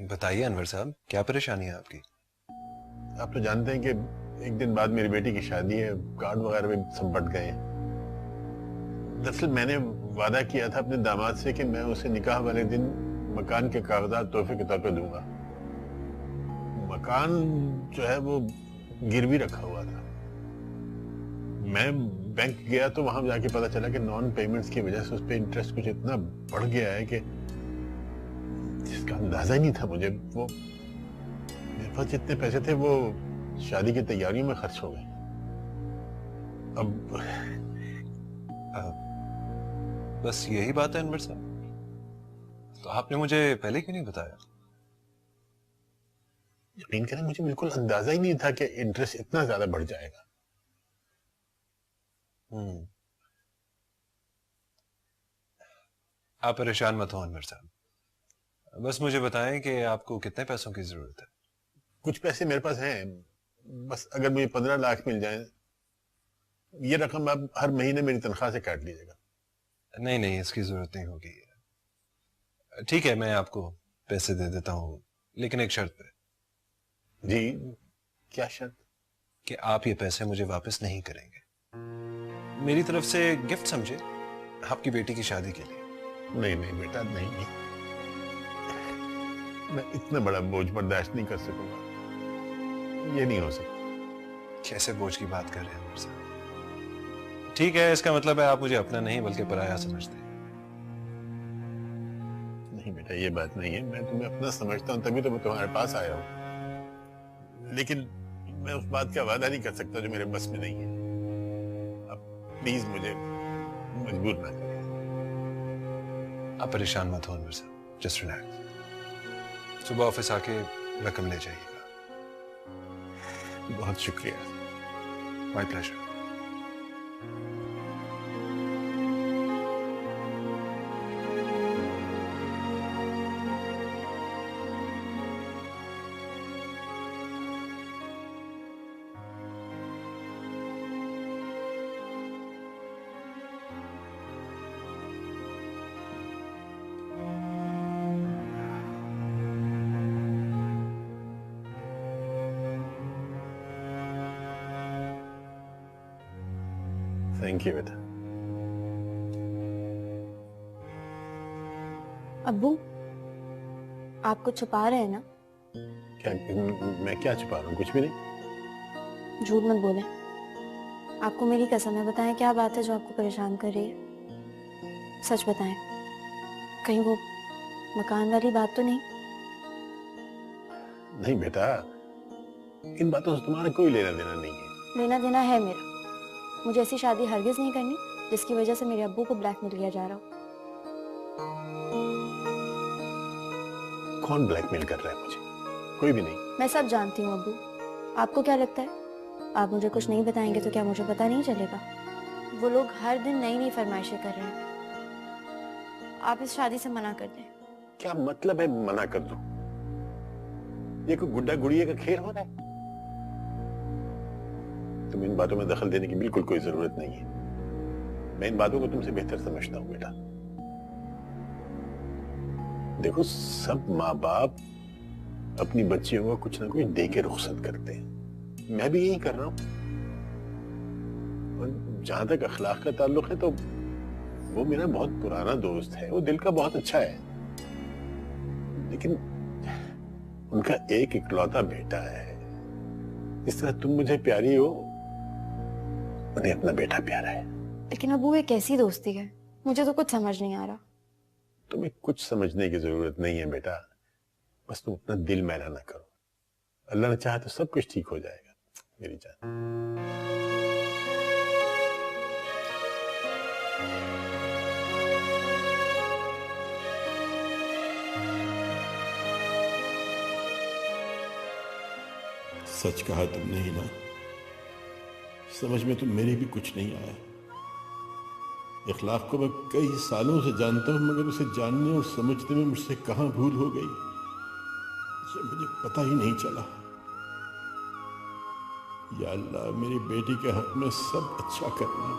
बताइए अनवर साहब, क्या परेशानी है आपकी? आप तो जानते हैं कि एक दिन बाद मेरी बेटी की शादी है, कार्ड वगैरह में सब बट गए हैं। दरअसल मैंने वादा किया था अपने दामाद से कि मैं उसे निकाह वाले दिन मकान के कागजात तोहफे के तौर पे दूंगा। मकान जो है वो गिरवी रखा हुआ था। मैं बैंक गया तो वहां जाके पता चला कि नॉन पेमेंट्स की वजह से उस पर इंटरेस्ट कुछ इतना बढ़ गया है कि जिसका अंदाजा ही नहीं था मुझे। वो मेरे पास जितने पैसे थे वो शादी की तैयारियों में खर्च हो गए। अब बस यही बात है अनवर साहब? तो आपने मुझे पहले क्यों नहीं बताया? यकीन करें, मुझे बिल्कुल अंदाजा ही नहीं था कि इंटरेस्ट इतना ज्यादा बढ़ जाएगा। हम्म। आप परेशान मत हो अनवर साहब, बस मुझे बताएं कि आपको कितने पैसों की जरूरत है। कुछ पैसे मेरे पास हैं, बस अगर मुझे 15 लाख मिल जाए। ये रकम आप हर महीने मेरी तनख्वाह से काट लीजिएगा। नहीं नहीं, इसकी जरूरत नहीं होगी। ठीक है, मैं आपको पैसे दे देता हूँ, लेकिन एक शर्त पे। जी, क्या शर्त? कि आप ये पैसे मुझे वापस नहीं करेंगे। मेरी तरफ से गिफ्ट समझे, आपकी बेटी की शादी के लिए। नहीं नहीं बेटा, नहीं नहीं, मैं इतना बड़ा बोझ बर्दाश्त नहीं कर सकूंगा। ये नहीं हो सकता। कैसे बोझ की बात कर रहे हैं अनवर साहब? ठीक है, इसका मतलब है आप मुझे अपना नहीं बल्कि पराया समझते हैं। नहीं बेटा, ये बात नहीं है। मैं तुम्हें अपना समझता हूँ, तभी तो मैं तुम्हारे पास आया हूँ। लेकिन मैं उस बात का वादा नहीं कर सकता जो मेरे बस में नहीं है। अब प्लीज मुझे मजबूर ना करें। आप परेशान मत हो अनवर साहब, जस्ट रिलैक्स। सुबह ऑफिस आके रकम ले जाइएगा। बहुत शुक्रिया। My pleasure. थैंक यू बेटा। अब्बू, आप कुछ छुपा रहे हैं ना? क्या? मैं क्या छुपा रहा हूँ? कुछ भी नहीं। झूठ मत बोले। आपको मेरी कसम है, बताएं क्या बात है जो आपको परेशान कर रही है। सच बताएं, कहीं वो मकान वाली बात तो नहीं? नहीं बेटा, इन बातों से तुम्हारा कोई लेना देना नहीं है। लेना देना है मेरा। मुझे ऐसी शादी हरगिज नहीं करनी जिसकी वजह से मेरे अब्बू को ब्लैकमेल किया जा रहा हो। कौन ब्लैकमेल कर रहा है मुझे? कोई भी नहीं। मैं सब जानती हूँ अब्बू। आपको क्या लगता है, आप मुझे कुछ नहीं बताएंगे तो क्या मुझे पता नहीं चलेगा? वो लोग हर दिन नई नई फरमाइशें कर रहे हैं। आप इस शादी से मना कर दें। क्या मतलब है मना कर दूं? ये कोई गुड्डा गुड़िया का खेल हो रहा है? तुम इन बातों में दखल देने की बिल्कुल कोई जरूरत नहीं है। मैं इन बातों को तुमसे बेहतर समझता हूं बेटा। देखो, सब माँ बाप अपनी बच्चियों को कुछ ना कुछ दे के रुखसत करते हैं। मैं भी यही कर रहा हूं। और जहां तक अखलाक का ताल्लुक है तो वो मेरा बहुत पुराना दोस्त है, वो दिल का बहुत अच्छा है। लेकिन उनका एक इकलौता बेटा है। इस तरह तुम मुझे प्यारी हो, उन्हें अपना बेटा प्यारा है। लेकिन अब्बू ये कैसी दोस्ती है, मुझे तो कुछ समझ नहीं आ रहा। तुम्हें कुछ समझने की जरूरत नहीं है बेटा। बस तुम अपना दिल मैला ना करो। अल्लाह ने चाहा तो सब कुछ ठीक हो जाएगा मेरी जान। सच कहा तुमने ही ना। समझ में तो मेरे भी कुछ नहीं आया। इखलाक को मैं कई सालों से जानता हूं, मगर उसे जानने और समझने में मुझसे कहां भूल हो गई, ये मुझे पता ही नहीं चला। या अल्लाह, मेरी बेटी के हक में सब अच्छा करना।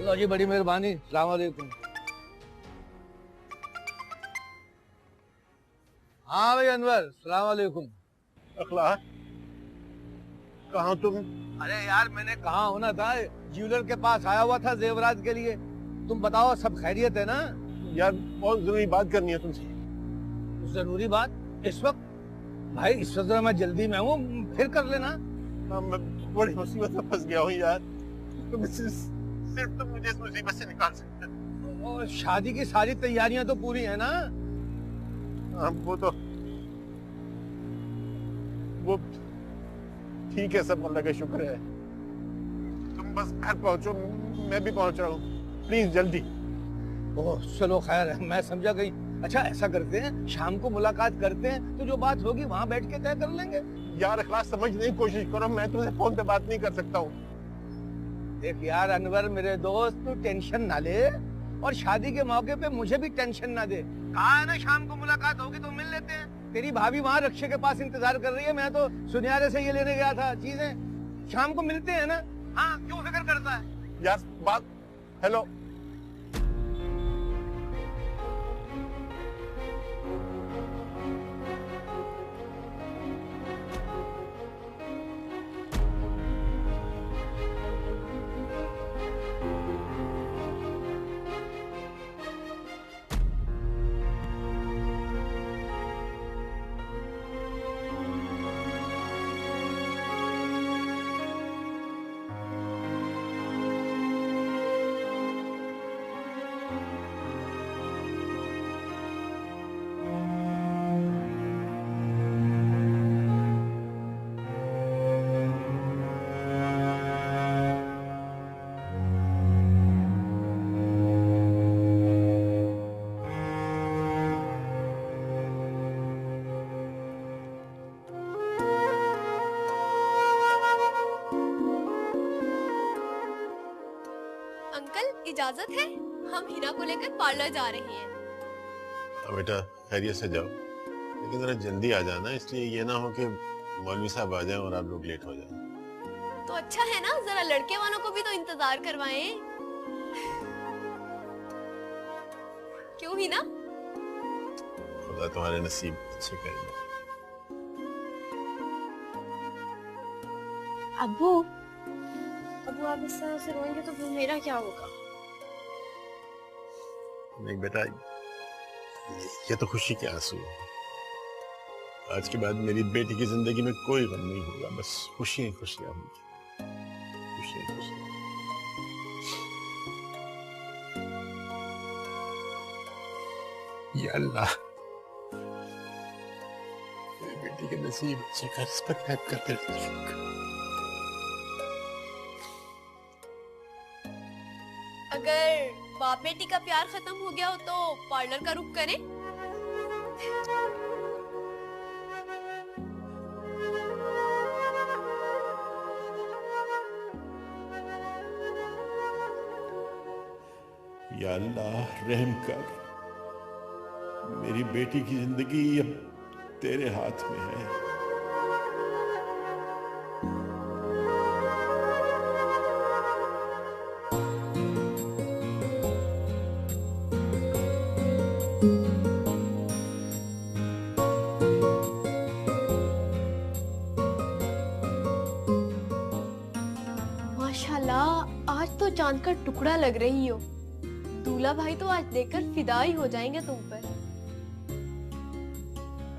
लो जी, बड़ी मेहरबानी। अस्सलाम वालेकुम। हाँ भाई अनवर, अस्सलाम वालेकुम। अखलाक, कहाँ तुम? अरे यार मैंने कहा होना था, ज्वेलर के पास आया हुआ था जेवरात के लिए। तुम बताओ सब खैरियत है ना? यार बहुत जरूरी बात करनी है तुमसे। जरूरी बात? इस वक्त? भाई इस वक्त मैं जल्दी में हूँ, फिर कर लेना। मैं बड़ी मुसीबत में फंस गया हूँ यार। तुम सिर्फ तुम मुझे इस मुसीबत से निकाल सकते हो। और शादी की सारी तैयारियां तो पूरी है ना? हाँ वो ठीक है, सब अल्लाह का शुक्र है। तुम बस घर पहुंचो, मैं भी पहुंच रहा हूँ। प्लीज जल्दी। ओह चलो खैर है, मैं समझा कहीं। अच्छा ऐसा करते हैं, शाम को मुलाकात करते हैं, तो जो बात होगी वहां बैठ के तय कर लेंगे। यार इखलास समझने की कोशिश करो, मैं तुमसे फोन पे बात नहीं कर सकता हूँ। देख यार अनवर मेरे दोस्त, तू टेंशन ना ले, और शादी के मौके पे मुझे भी टेंशन ना दे। कहा है ना शाम को मुलाकात होगी तो मिल लेते हैं। तेरी भाभी वहां रक्षे के पास इंतजार कर रही है, मैं तो सुनियारे से ये लेने गया था चीजें। शाम को मिलते हैं ना? हाँ क्यों फिक्र करता है यार बात। हेलो अंकल इजाजत है, हम हिना को लेकर पार्लर जा रहे हैं। अब बेटा खैरियत से जाओ, लेकिन जरा जल्दी आ जाना, इसलिए ये ना हो कि मौलवी साहब आ जाएं और आप लोग लेट हो जाएं। तो अच्छा है ना, जरा लड़के वालों को भी तो इंतजार करवाएं। क्यों हिना? खुदा तुम्हारे नसीब अच्छे करेगा। अब्बू, अब्बू आप इस तरह से रोएंगे तो फिर मेरा क्या होगा? नहीं बेटा, ये तो खुशी के आंसू है। आज के बाद मेरी बेटी की जिंदगी में कोई गम नहीं होगा, बस खुशियां खुशियां होंगी, खुशियां खुशियां। या अल्लाह, मेरी बेटी के नसीब अच्छे कर, इस पर रहम कर दे। अगर बाप बेटी का प्यार खत्म हो गया हो तो पार्लर का रुख करें। या अल्लाह रहम कर, मेरी बेटी की जिंदगी अब तेरे हाथ में है। माशाल्लाह, आज तो चांद का टुकड़ा लग रही हो। दूल्हा भाई तो आज देखकर फिदा ही हो जाएंगे तुम पर।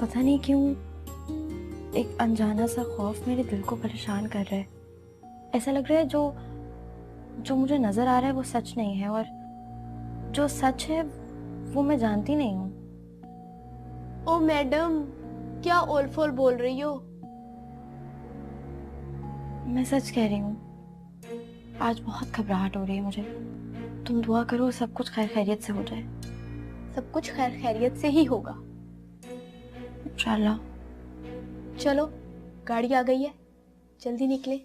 पता नहीं क्यों एक अनजाना सा खौफ मेरे दिल को परेशान कर रहा है। ऐसा लग रहा है जो मुझे नजर आ रहा है वो सच नहीं है, और जो सच है वो मैं जानती नहीं हूँ। ओ मैडम, क्या ओलफोल बोल रही हो? मैं सच कह रही हूँ, आज बहुत घबराहट हो रही है मुझे। तुम दुआ करो सब कुछ खैर खैरियत से हो जाए। सब कुछ खैर खैरियत से ही होगा इंशाल्लाह। चलो गाड़ी आ गई है, जल्दी निकले।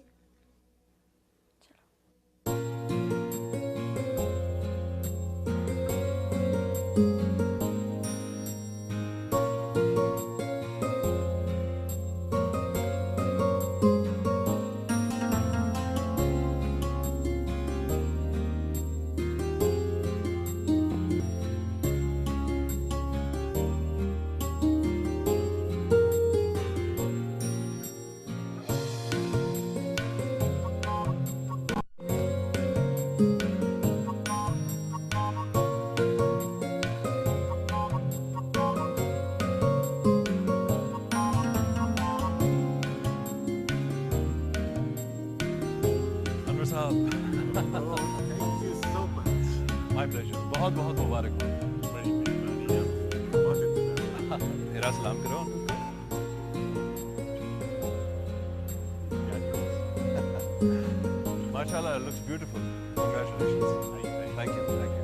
माय प्लेजर, बहुत बहुत मुबारक हो। बड़ी मेहरबानी आप, बहुत इंतजार। मेरा सलाम करो। माशाल्लाह, looks beautiful. Congratulations. Thank you. Thank you.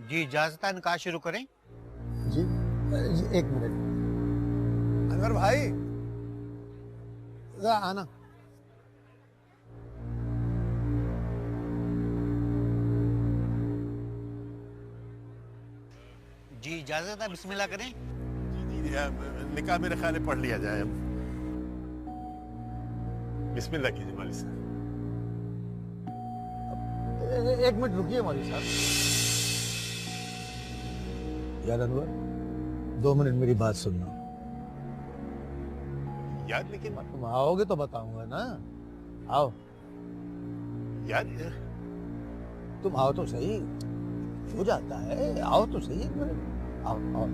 जी इजाजत है, निकाह शुरू करें। जी एक मिनट। अनवर भाई, जरा आना। जी इजाजत है, बिस्मिल्लाह करें। निकाह मेरे ख्याल में पढ़ लिया जाए अब। बिस्मिल्लाह कीजिए मौलवी साहब। एक मिनट रुकिए मौलवी साहब। यार अनवर, 2 मिनट मेरी बात सुनना। यार लेकिन तुम आओगे तो बताऊंगा ना। आओ, यार तुम आओ तो सही। हो जाता है, आओ तो सही एक मिनट। आओ आओ।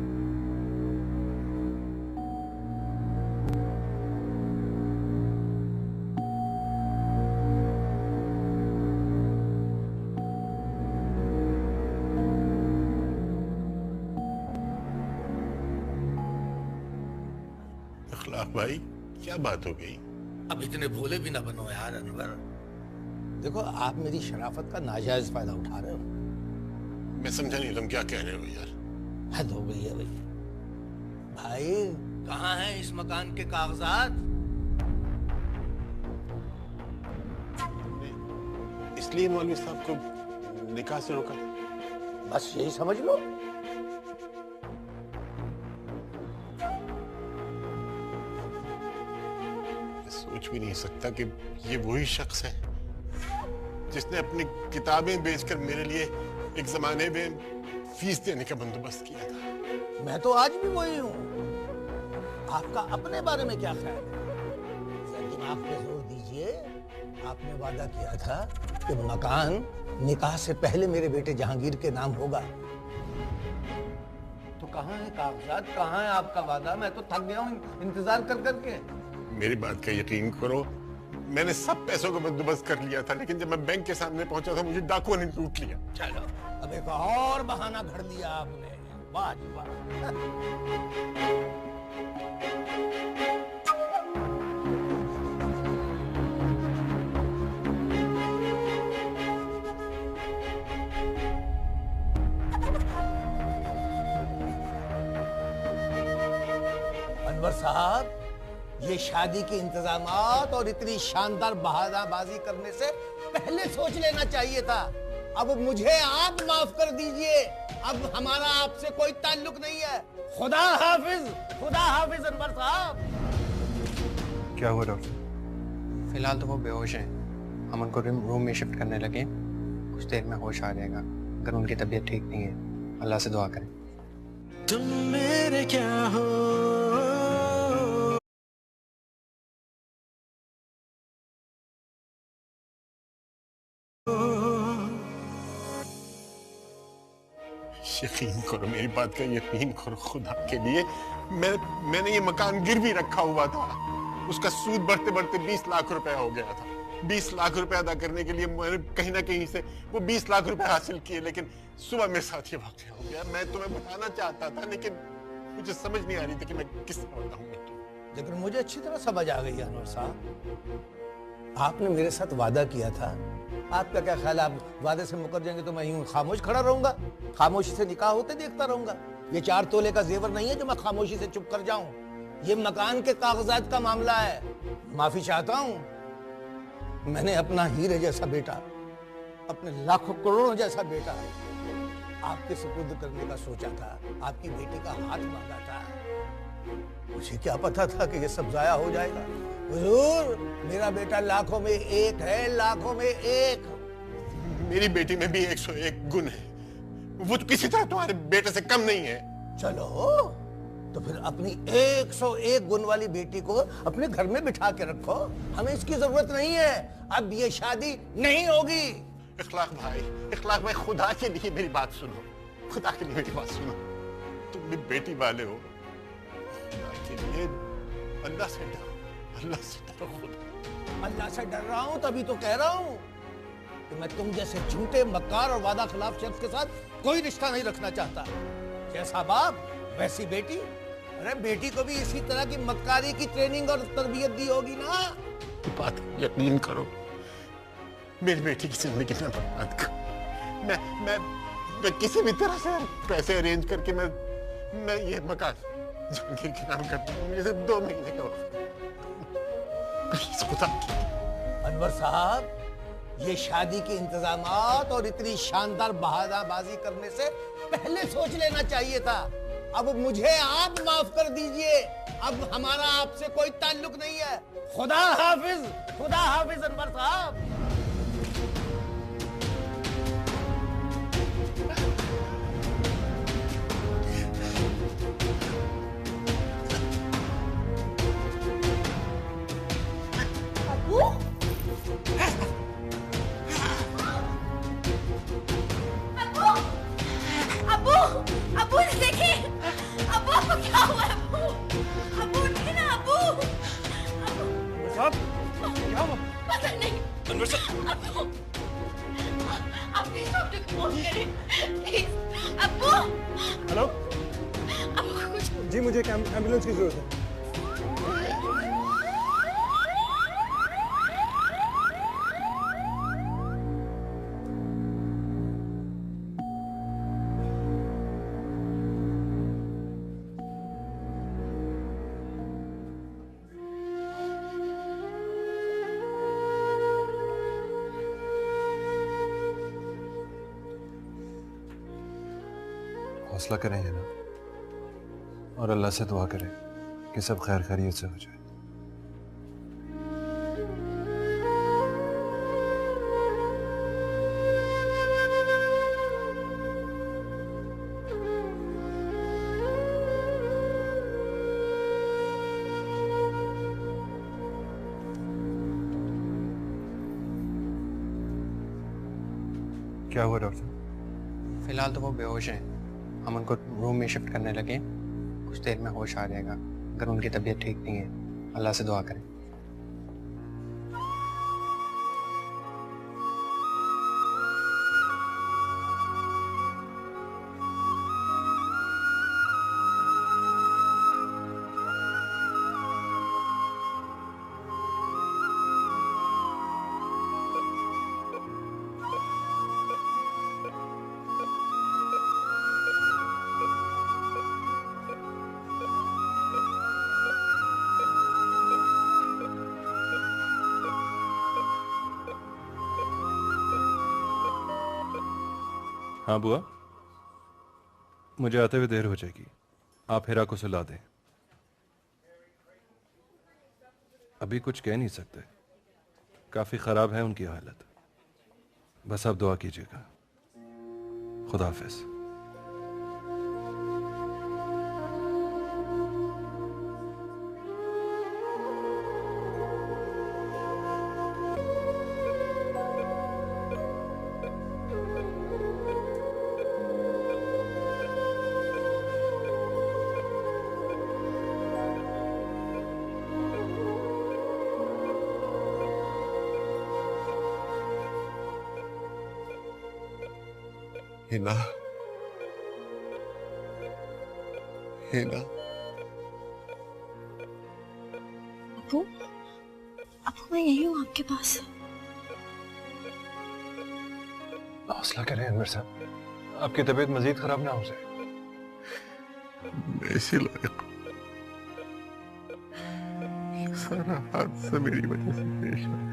अखलाक भाई, क्या बात हो गई? अब इतने भोले भी ना बनो यार अनवर। देखो, आप मेरी शराफत का नाजायज फायदा उठा रहे हो। मैं समझा नहीं तुम क्या कह रहे हो यार। हद हो गई है भाई। भाई कहाँ है इस मकान के कागजात? इसलिए मौलवी साहब को निकाह से रोका? बस यही समझ लो। मैं सोच भी नहीं सकता कि ये वही शख्स है जिसने अपनी किताबें बेचकर मेरे लिए एक जमाने में फीस देने का बंदोबस्त किया था। मैं तो आज भी वही हूँ। आपका अपने बारे में क्या ख्याल है? जरा दिमाग पे जोर दीजिए। आपने वादा किया था कि मकान निकाह से पहले मेरे बेटे जहांगीर के नाम होगा। तो कहाँ है कागजात, कहाँ है आपका वादा? मैं तो थक गया हूँ इंतजार कर करके। मेरी बात का यकीन करो, मैंने सब पैसों का बंदोबस्त कर लिया था, लेकिन जब मैं बैंक के सामने पहुंचा था मुझे डाकुओं ने लूट लिया। चलो, अब एक और बहाना घड़ लिया आपने। वाह जी वाह। अनवर साहब, ये शादी के इंतजामात और इतनी शानदार बहादुरबाजी करने से पहले सोच लेना चाहिए था। अब मुझे आप माफ कर दीजिए। अब हमारा आपसे कोई ताल्लुक नहीं है। खुदा हाफिज, खुदा हाफिज अनवर साहब। क्या हुआ डॉक्टर? फिलहाल तो वो बेहोश हैं। हम उनको रूम में शिफ्ट करने लगे, कुछ देर में होश आ जाएगा। अगर उनकी तबीयत ठीक नहीं है, अल्लाह से दुआ करें। तुम मेरे क्या हो यकीन करो, मेरी बात का यकीन करो खुदा के लिए। मैंने ये मकान गिरवी रखा हुआ था, उसका सूद बढ़ते बढ़ते 20 लाख रुपए हो गया था। 20 लाख रुपए अदा करने के लिए मैंने कहीं ना कहीं से वो 20 लाख रुपए हासिल किए, लेकिन सुबह मेरे साथ ये वाकया हो गया। मैं तुम्हें बताना चाहता था, लेकिन मुझे समझ नहीं आ रही थी कि मैं किस तरह बताऊं। लेकिन मुझे अच्छी तरह समझ आ गई अनवर साहब, आपने मेरे साथ वादा किया था। आपका क्या ख्याल, आप वादे से मुकर जाएंगे तो मैं यूं खामोश खड़ा रहूंगा, खामोशी से निकाह होते देखता रहूंगा? ये 4 तोले का जेवर नहीं है जो मैं खामोशी से चुप कर जाऊं। ये मकान के कागजात का मामला है। माफी चाहता हूं। मैंने अपना हीरे जैसा बेटा, अपने लाखों करोड़ों जैसा बेटा आपके सुपुर्द करने का सोचा था, आपकी बेटी का हाथ मांगा था। मुझे क्या पता था कि ये सब जाया हो जाएगा। हुजूर, मेरा बेटा लाखों में एक है, लाखों में एक। मेरी बेटी में भी 101 गुण है, वो तो किसी तरह तुम्हारे बेटे से कम नहीं है। चलो तो फिर अपनी 101 गुण वाली बेटी को अपने घर में बिठा के रखो, हमें इसकी जरूरत नहीं है। अब ये शादी नहीं होगी। इखलाक भाई, इखलाक भाई, खुदा के लिए मेरी बात सुनो, खुदा के लिए मेरी बात सुनो। तुम भी बेटी वाले हो, खुदा के लिए अल्लाह से डरो, अल्लाह से डरो। खुदा, अल्लाह से डर रहा हूं, तभी तो कह रहा हूं कि मैं तुम जैसे झूठे, मक्कार और वादा खिलाफ शख्स के साथ कोई रिश्ता नहीं रखना चाहता। जैसा बाप वैसी बेटी। अरे बेटी को भी इसी तरह की मक्कारी की ट्रेनिंग और तरबियत दी होगी ना। बात यकीन करो, मेरी बेटी की जिंदगी में बर्बाद कर। मैं किसी भी तरह से पैसे अरेंज करके मैं ये मकान जहांगीर के नाम कर दूं। मुझे सिर्फ 2 महीने का वक्त, प्लीज खुदा। अनवर साहब, ये शादी के इंतजामात और इतनी शानदार बहादुरबाजी करने से पहले सोच लेना चाहिए था। अब मुझे आप माफ कर दीजिए, अब हमारा आपसे कोई ताल्लुक नहीं है। खुदा हाफिज, खुदा हाफिज अनवर साहब। अब्बू, अब्बू देखिए, अब्बू आपको क्या हुआ है? अब्बू, अब्बू उठिए ना, अब्बू। अनवर साहब, क्या हुआ? पता नहीं। अनवर साहब, अब्बू, आप प्लीज डॉक्टर को फोन करें, प्लीज। अब्बू, हेलो अब्बू को कुछ जी, मुझे एक एम्बुलेंस की जरूरत है। हौसला करें है ना, और अल्लाह से दुआ करें कि सब खैर खैरियत से हो जाए। क्या हुआ डॉक्टर? फिलहाल तो वो बेहोश हैं, हम उनको रूम में शिफ्ट करने लगे, कुछ देर में होश आ जाएगा। अगर उनकी तबीयत ठीक नहीं है, अल्लाह से दुआ करें। हाँ बुआ, मुझे आते हुए देर हो जाएगी, आप हिरा को सुला दें। अभी कुछ कह नहीं सकते, काफी खराब है उनकी हालत। बस आप दुआ कीजिएगा। खुदा हाफिज। हिना, हिना, अबू, अबू मैं यही हूँ आपके पास। हौसला करें अनवर साहब, आपकी तबीयत मजीद खराब ना हो जाए। मैं इसी लायक हूं। ये सारा हादसा मेरी वजह से पेश आया।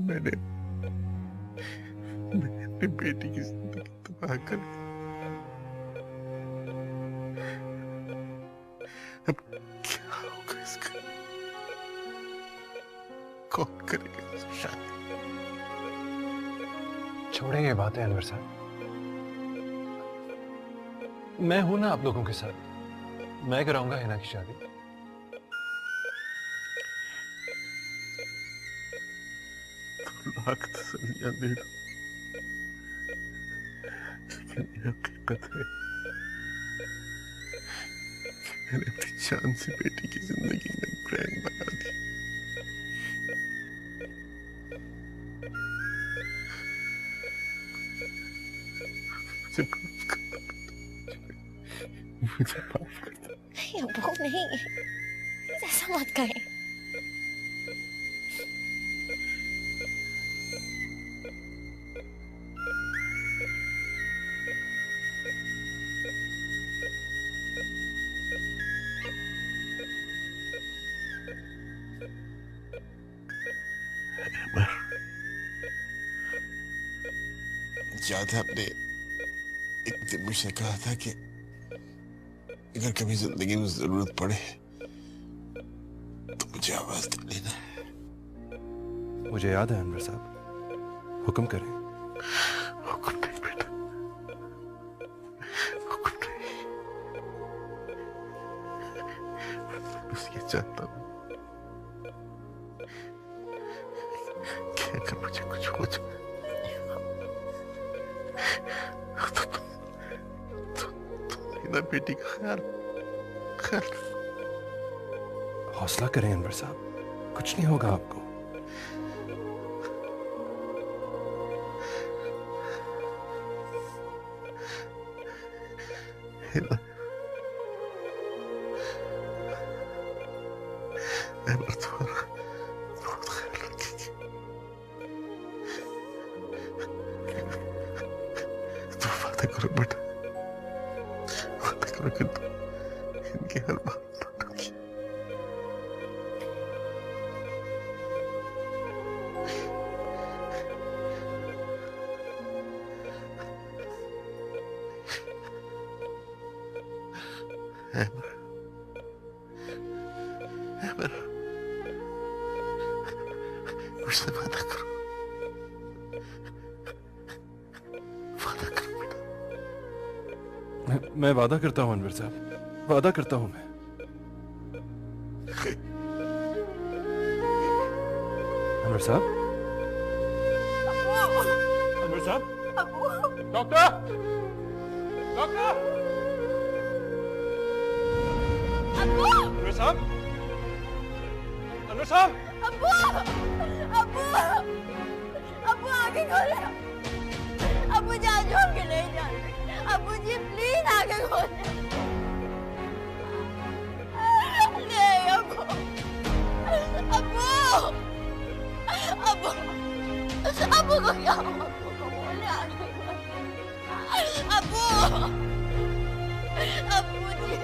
मैंने अपनी बेटी की जिंदगी तबाह कर दी। अब क्या होगा इसका? कौन करेगा इसकी शादी? छोड़ें ये बातें अनवर साहब, मैं हूं ना आप लोगों के साथ, मैं कराऊंगा हिना की शादी। लाख तसल्लियां दे दो, लेकिन ये हकीकत है कि मैंने अपनी जान से बेटी की जिंदगी में ग्रैंड बना दी। मुझे माफ कर दो, मुझे माफ कर दो। नहीं अबू नहीं, ऐसा मत कहें। याद है आपने एक दिन मुझसे कहा था कि अगर कभी जिंदगी में जरूरत पड़े तो मुझे आवाज दे लेना। मुझे याद है अनवर साहब, हुक्म करें। हुक्म नहीं बेटा, हुक्म नहीं। बस ये चाहता हूँ कि अगर मुझे कुछ हो जाए तो बेटी का ख्याल ख्याल। हौसला करें अनवर साहब, कुछ नहीं होगा आपको। हिना, अनवर तुम्हारा बहुत ख्याल रखेगी। तुम वादा करो बेटा, वादा करो कि तुम इनकी हर बात मानोगी। अमर, अमर, मुझसे वादा करो, वादा करो बेटा। मैं वादा करता हूं अनवर साहब, वादा करता हूं मैं। अनवर साहब, अनवर साहब, डॉक्टर, डॉक्टर, अनवर साहब, अनवर साहब, अबू, अबू, अबू आगे खोलो। अबू जान छोड़ के नहीं जाना। अबू जी प्लीज आगे खोलो। नहीं अबू, अबू, अबू, अबू को क्या हुआ? अबू को बोले आगे खोलो। अबू, अबू जी।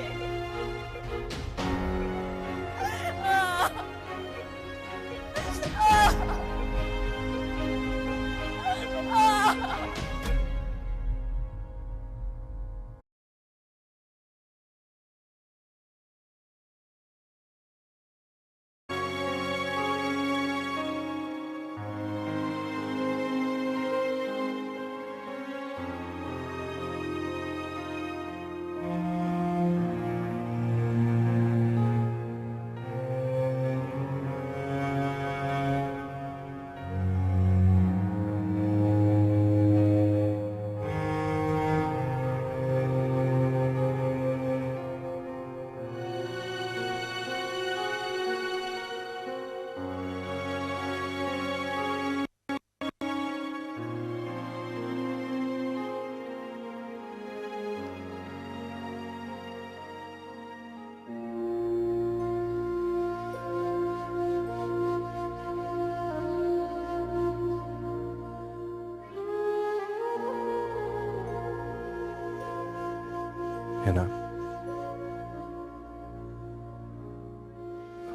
है ना?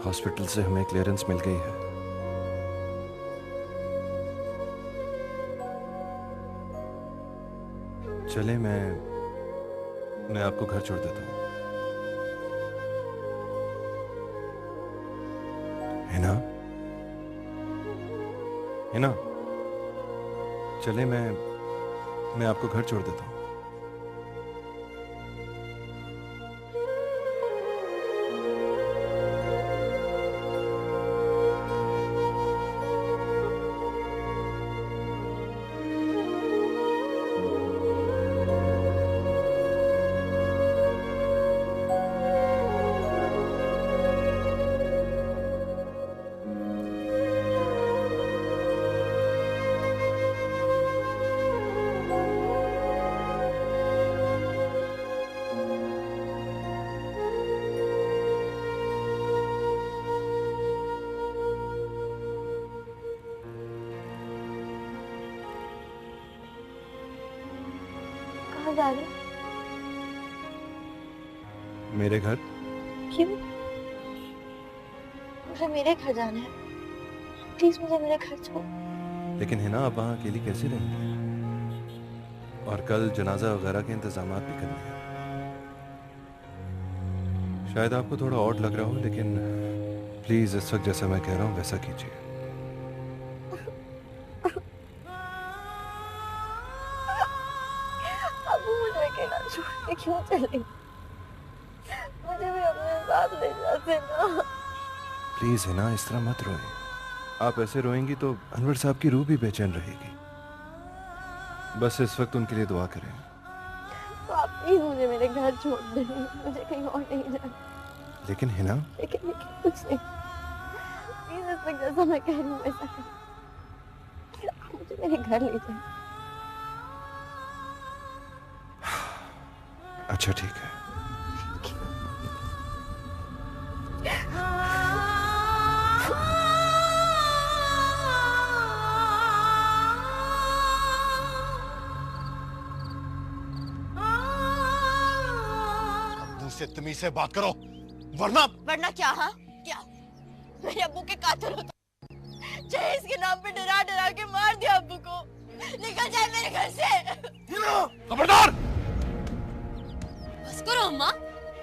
हॉस्पिटल से हमें क्लियरेंस मिल गई है। चले, मैं आपको घर छोड़ देता हूं, है ना? है ना? चले, मैं आपको घर छोड़ देता हूं। कहाँ जा रहे? मेरे घर। क्यों? मुझे मेरे घर जाना है, प्लीज मुझे मेरे घर छोड़। लेकिन है ना, आप वहां अकेली कैसे रहेंगे? और कल जनाजा वगैरह के इंतजामात भी करने हैं। शायद आपको थोड़ा ऑड लग रहा हो, लेकिन प्लीज इस वक्त जैसा मैं कह रहा हूं वैसा कीजिए। छोड़ क्यों चले? मुझे भी अपने साथ ले जाते ना। प्लीज है ना, इस तरह मत रोए। आप ऐसे रोएंगी तो अनवर साहब की रूह भी बेचैन रहेगी। बस इस वक्त उनके लिए दुआ करें। तो आप प्लीज मुझे मेरे घर छोड़ दें, मुझे कहीं और नहीं जाना। लेकिन है ना, लेकिन कुछ नहीं, प्लीज इस वक्त जैसा मैं कह रही हूँ वैसा करें। आप मुझे मेरे घर ले जाएं। अच्छा ठीक है। अब्बू से तमीज से बात करो, वरना क्या? हाँ क्या? मेरे अब्बू के कातिल हो तो जहेज के नाम पे डरा डरा के मार दिया अब्बू को। निकल जाए मेरे घर से। खबरदार! बस करो अम्मा,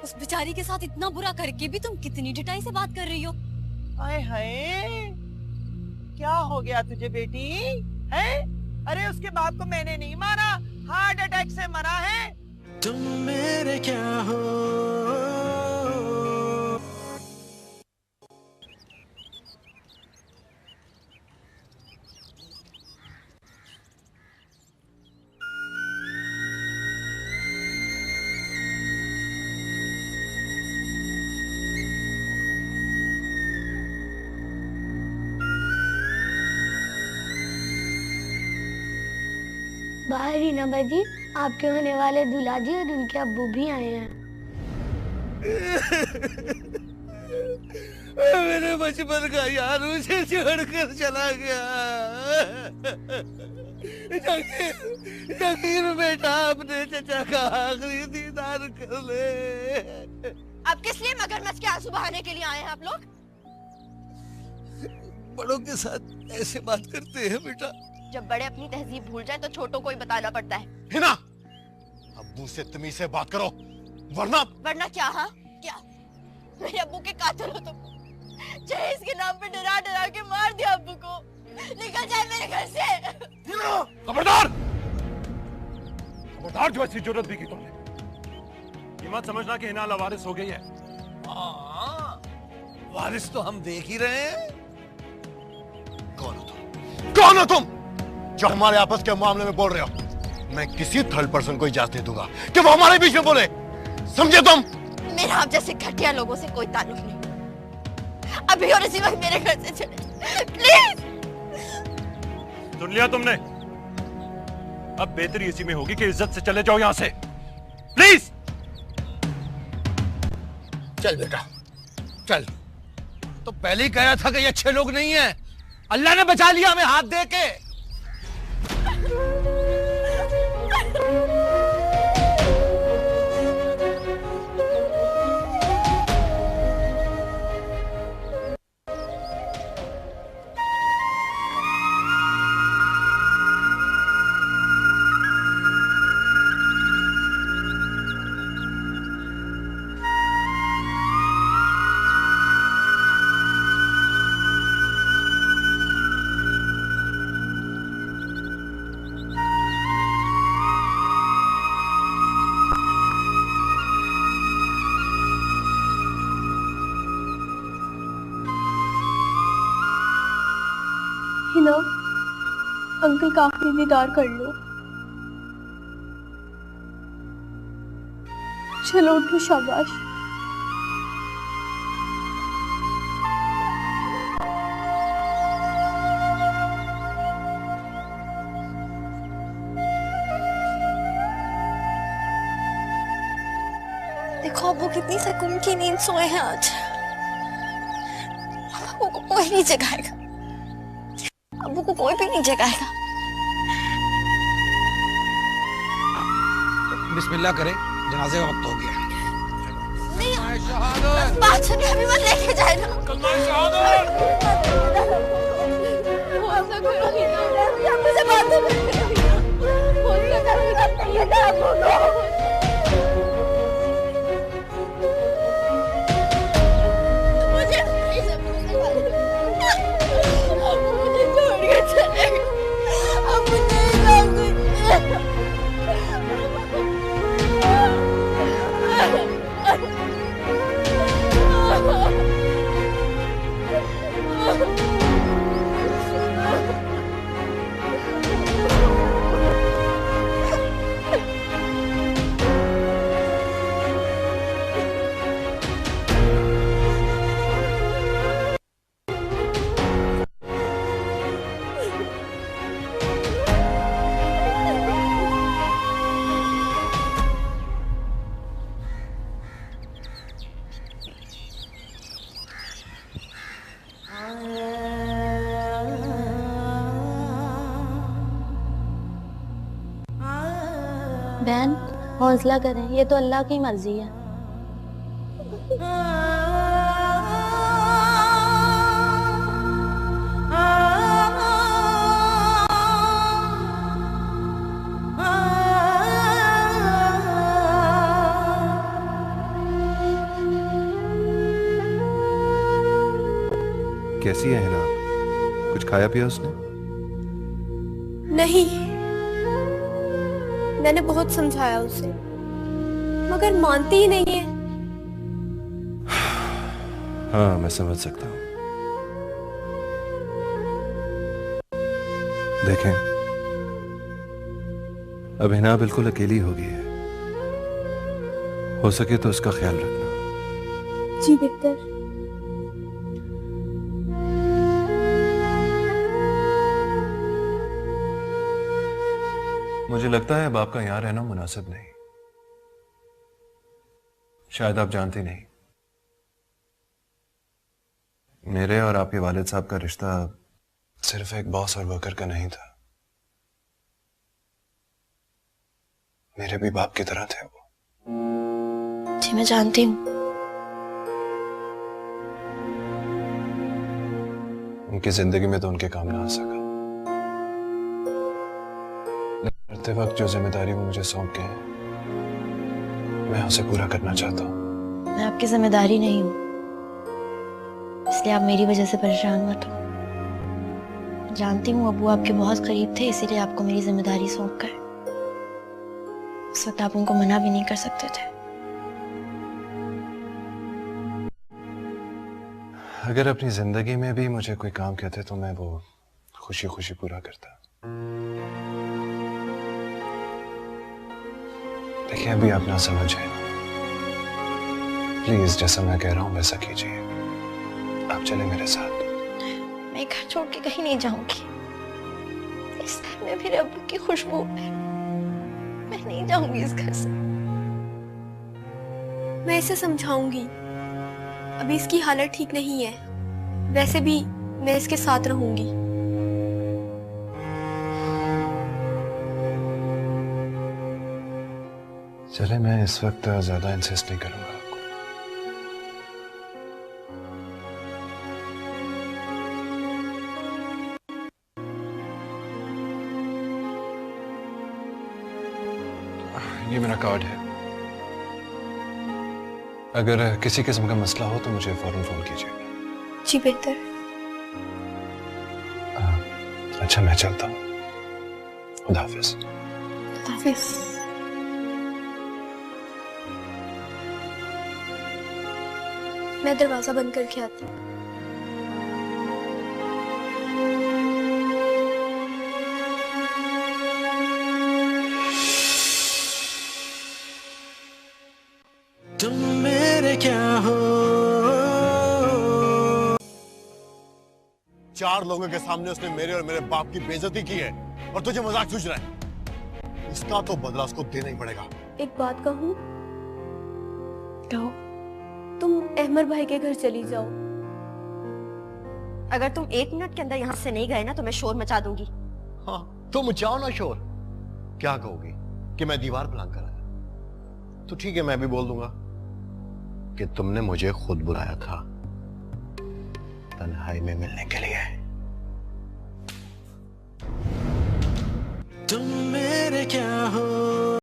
उस बेचारी के साथ इतना बुरा करके भी तुम कितनी ढिठाई से बात कर रही हो। हाय हाय, क्या हो गया तुझे बेटी? है? अरे उसके बाप को मैंने नहीं मारा, हार्ट अटैक से मरा है। तुम मेरे क्या हो? बाहर ही ना बाजी, आपके होने वाले दूल्हा जी और उनके अब्बू भी आए हैं। मेरे बचपन का यार मुझे छोड़कर चला गया। जकीर बेटा, अपने चचा का आखिरी दीदार कर ले। अब किस लिए मगरमच्छ के आंसू बहाने के लिए आए हैं आप लोग? बड़ों के साथ ऐसे बात करते हैं बेटा। जब बड़े अपनी तहजीब भूल जाए तो छोटों को ही बताना पड़ता है। हिना, अब्बू से तमीज से बात करो, वरना क्या? हाँ क्या? मेरे अब्बू के कातिल हो तुम। जहेज के नाम पे डरा डरा के मार दिया अब्बू को। निकल जाए मेरे घर से। खबरदार! खबरदार, जो ऐसी जरूरत भी की तुमने। ये मत समझना कि हिना लावारिस हो गई है। हाँ, वारिस तो हम देख ही रहे हैं। कौन हो तुम जो हमारे आपस के मामले में बोल रहे हो? मैं किसी थर्ड पर्सन को इजाजत नहीं दूंगा कि वो हमारे बीच में बोले, समझे तुम? मेरा आप जैसे घटिया लोगों से कोई ताल्लुक नहीं। अभी और इसी वक्त मेरे घर से चले प्लीज। सुन लिया तुमने? अब बेहतरी इसी में होगी कि इज्जत से चले जाओ यहां से, प्लीज। चल बेटा चल। तो पहले ही कह रहा था कि ये अच्छे लोग नहीं है। अल्लाह ने बचा लिया हमें हाथ दे के। अंकल का आखिरी दीदार कर लो। चलो उठो, शाबाश। देखो अब्बू कितनी सुकून की नींद सोए हैं आज। अब्बू को कोई नहीं जगाएगा, अब्बू को कोई भी नहीं जगाएगा। बिस्मिल्लाह करें, जनाजे का वक्त हो गया। नहीं, बात सुनिए, अभी मत लेके जाए ना। बहन हौसला करें, ये तो अल्लाह की मर्जी है। कैसी है हिना? कुछ खाया पिया उसने? नहीं, मैंने बहुत समझाया उसे, मगर मानती ही नहीं है। हाँ, मैं समझ सकता हूँ। देखें, अब हिना बिल्कुल अकेली हो गई है। हो सके तो उसका ख्याल रखना। जी बेहतर। मुझे लगता है अब आपका यहां रहना मुनासिब नहीं। शायद आप जानती नहीं, मेरे और आपके वालिद साहब का रिश्ता सिर्फ एक बॉस और वर्कर का नहीं था। मेरे भी बाप की तरह थे वो। जी मैं जानती हूँ। उनकी जिंदगी में तो उनके काम ना आ सका। करते वक्त जो जिम्मेदारी वो मुझे सौंप गए हैं, मैं उसे पूरा करना चाहता हूँ। मैं आपकी जिम्मेदारी नहीं हूँ, इसलिए आप मेरी वजह से परेशान मत हो। जानती हूँ अब्बू आपके बहुत करीब थे, इसीलिए आपको मेरी जिम्मेदारी सौंप कर। उस वक्त आप उनको मना भी नहीं कर सकते थे। अगर अपनी जिंदगी में भी मुझे कोई काम कहते तो मैं वो खुशी खुशी पूरा करता। देखिए, अभी आप ना समझें, प्लीज जैसा मैं कह रहा हूं वैसा कीजिए। आप चले मेरे साथ। मैं घर छोड़ के कहीं नहीं जाऊंगी। इस घर में मेरे अब्बू की खुशबू है। मैं नहीं जाऊंगी इस घर से। मैं इसे समझाऊंगी, अभी इसकी हालत ठीक नहीं है। वैसे भी मैं इसके साथ रहूंगी। चले, मैं इस वक्त ज्यादा इंसिस्ट नहीं करूंगा आपको। ये मेरा कार्ड है। अगर किसी किस्म का मसला हो तो मुझे फौरन फोन कीजिएगा। जी बेहतर। अच्छा, मैं चलता हूँ। खुदा हाफिज। खुदा हाफिज। मैं दरवाजा बंद करके आती हूँ। 4 लोगों के सामने उसने मेरे और मेरे बाप की बेइज्जती की है और तुझे मजाक सूझ रहा है। इसका तो बदला उसको देना ही पड़ेगा। एक बात कहूँ? कहो। तुम अहमद भाई के घर चली जाओ। अगर तुम 1 मिनट के अंदर यहाँ से नहीं गए ना तो मैं शोर मचा दूंगी। हाँ, तुम मचाओ ना शोर। क्या कहोगी कि मैं दीवार फलांग कर आया? तो ठीक है, मैं भी बोल दूंगा कि तुमने मुझे खुद बुलाया था तन्हाई में मिलने के लिए। तुम मेरे क्या हो